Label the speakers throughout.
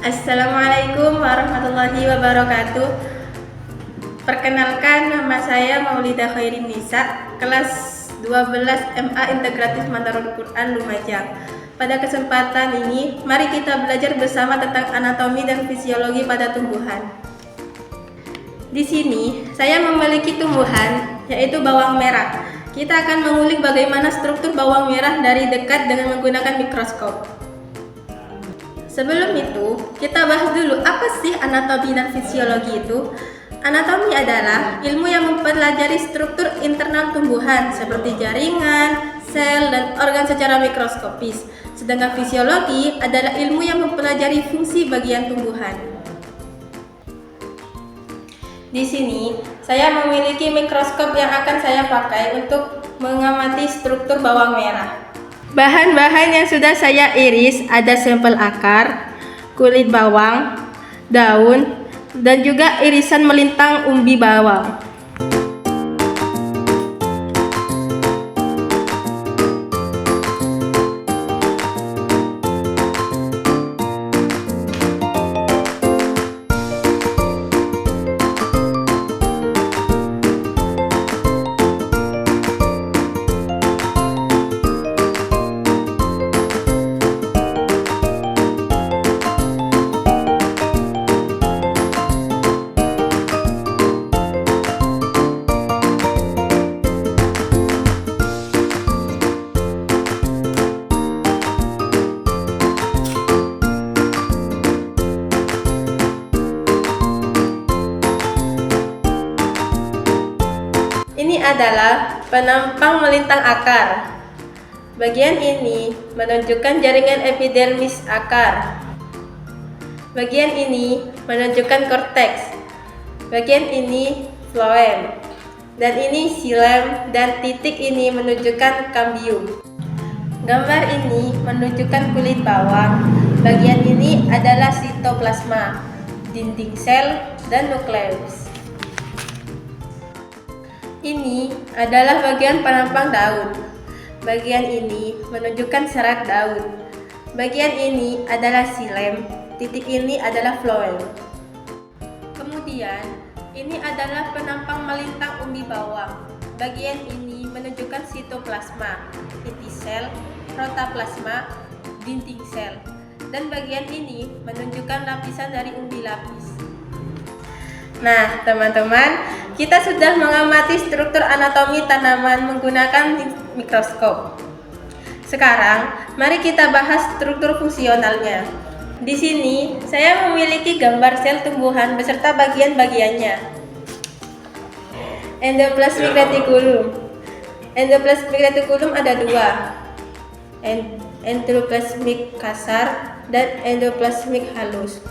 Speaker 1: Assalamualaikum warahmatullahi wabarakatuh. Perkenalkan, nama saya Maulidah Khairin Nisa, kelas 12 MA Integratif Mandarul Quran Lumajang. Pada kesempatan ini, mari kita belajar bersama tentang anatomi dan fisiologi pada tumbuhan. Di sini, saya memiliki tumbuhan, yaitu bawang merah. Kita akan mengulik bagaimana struktur bawang merah dari dekat dengan menggunakan mikroskop. Sebelum itu, kita bahas dulu apa sih anatomi dan fisiologi itu. Anatomi adalah ilmu yang mempelajari struktur internal tumbuhan seperti jaringan, sel, dan organ secara mikroskopis. Sedangkan fisiologi adalah ilmu yang mempelajari fungsi bagian tumbuhan. Di sini, saya memiliki mikroskop yang akan saya pakai untuk mengamati struktur bawang merah. Bahan-bahan yang sudah saya iris ada sampel akar, kulit bawang, daun, dan juga irisan melintang umbi bawang. Ini adalah penampang melintang akar. Bagian ini menunjukkan jaringan epidermis akar. Bagian ini menunjukkan korteks. Bagian ini floem. Dan ini xilem, dan titik ini menunjukkan cambium. Gambar ini menunjukkan kulit bawang. Bagian ini adalah sitoplasma, dinding sel, dan nukleus. Ini adalah bagian penampang daun. Bagian ini menunjukkan serat daun. Bagian ini adalah xilem. Titik ini adalah floem. Kemudian, ini adalah penampang melintang umbi bawang. Bagian ini menunjukkan sitoplasma, inti sel, protoplasma, dinding sel. Dan bagian ini menunjukkan lapisan dari umbi lapis. Nah, teman-teman, kita sudah mengamati struktur anatomi tanaman menggunakan mikroskop. Sekarang, mari kita bahas struktur fungsionalnya. Di sini, saya memiliki gambar sel tumbuhan beserta bagian-bagiannya. Endoplasmic reticulum. Endoplasmic reticulum ada dua, endoplasmik kasar dan endoplasmik halus.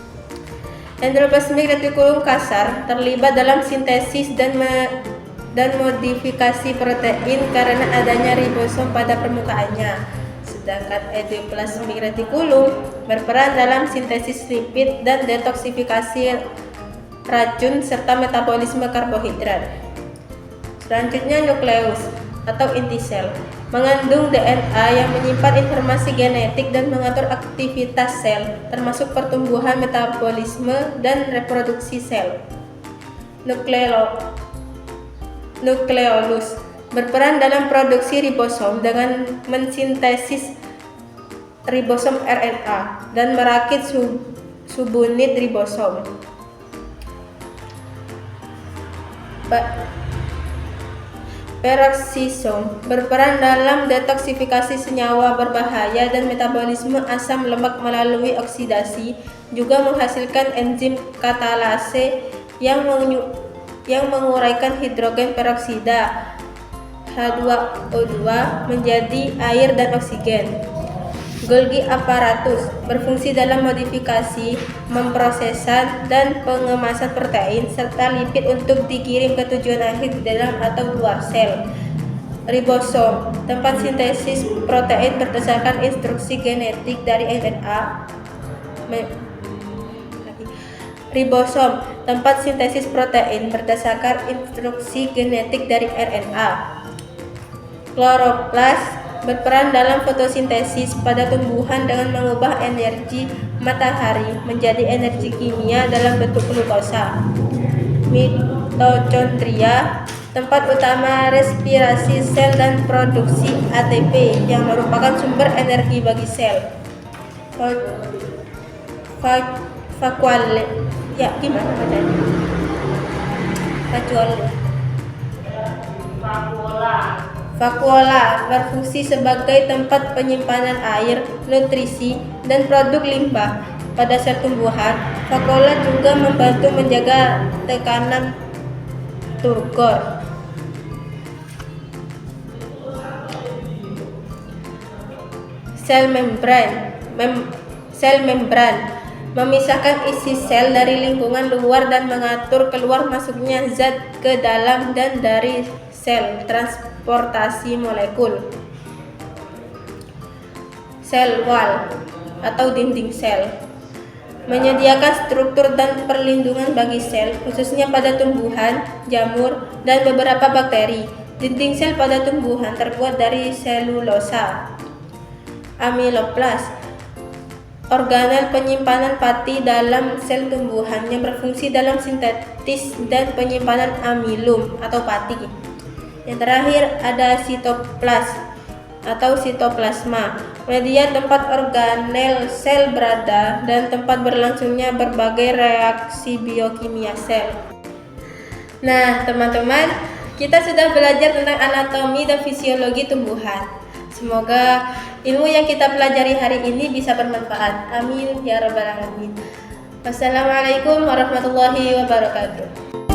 Speaker 1: Endoplasmic reticulum kasar terlibat dalam sintesis dan modifikasi protein karena adanya ribosom pada permukaannya. Sedangkan endoplasmic reticulum berperan dalam sintesis lipid dan detoksifikasi racun serta metabolisme karbohidrat. Selanjutnya nukleus atau inti sel mengandung DNA yang menyimpan informasi genetik dan mengatur aktivitas sel, termasuk pertumbuhan, metabolisme, dan reproduksi sel. Nukleolus berperan dalam produksi ribosom dengan mensintesis ribosom RNA dan merakit subunit ribosom. Peroksisom berperan dalam detoksifikasi senyawa berbahaya dan metabolisme asam lemak melalui oksidasi, juga menghasilkan enzim katalase yang menguraikan hidrogen peroksida H2O2 menjadi air dan oksigen. Golgi apparatus berfungsi dalam modifikasi, memprosesan, dan pengemasan protein serta lipid untuk dikirim ke tujuan akhir di dalam atau luar sel. Ribosom, tempat sintesis protein berdasarkan instruksi genetik dari RNA. Ribosom, tempat sintesis protein berdasarkan instruksi genetik dari RNA. Kloroplas berperan dalam fotosintesis pada tumbuhan dengan mengubah energi matahari menjadi energi kimia dalam bentuk glukosa. Mitokondria, tempat utama respirasi sel dan produksi ATP yang merupakan sumber energi bagi sel. Vakuole, ya gimana bacanya? Vakuola berfungsi sebagai tempat penyimpanan air, nutrisi, dan produk limbah pada sel tumbuhan. Vakuola juga membantu menjaga tekanan turgor. Sel membran memisahkan isi sel dari lingkungan luar dan mengatur keluar masuknya zat ke dalam dan dari sel. Transportasi molekul. Sel wall atau dinding sel menyediakan struktur dan perlindungan bagi sel, khususnya pada tumbuhan, jamur, dan beberapa bakteri. Dinding sel pada tumbuhan terbuat dari selulosa. Amiloplas, organel penyimpanan pati dalam sel tumbuhan yang berfungsi dalam sintetis dan penyimpanan amilum atau pati. Yang terakhir ada sitoplas atau sitoplasma, media tempat organel sel berada dan tempat berlangsungnya berbagai reaksi biokimia sel. Nah, teman-teman, kita sudah belajar tentang anatomi dan fisiologi tumbuhan. Semoga ilmu yang kita pelajari hari ini bisa bermanfaat. Amin ya rabbal alamin. Wassalamualaikum warahmatullahi wabarakatuh.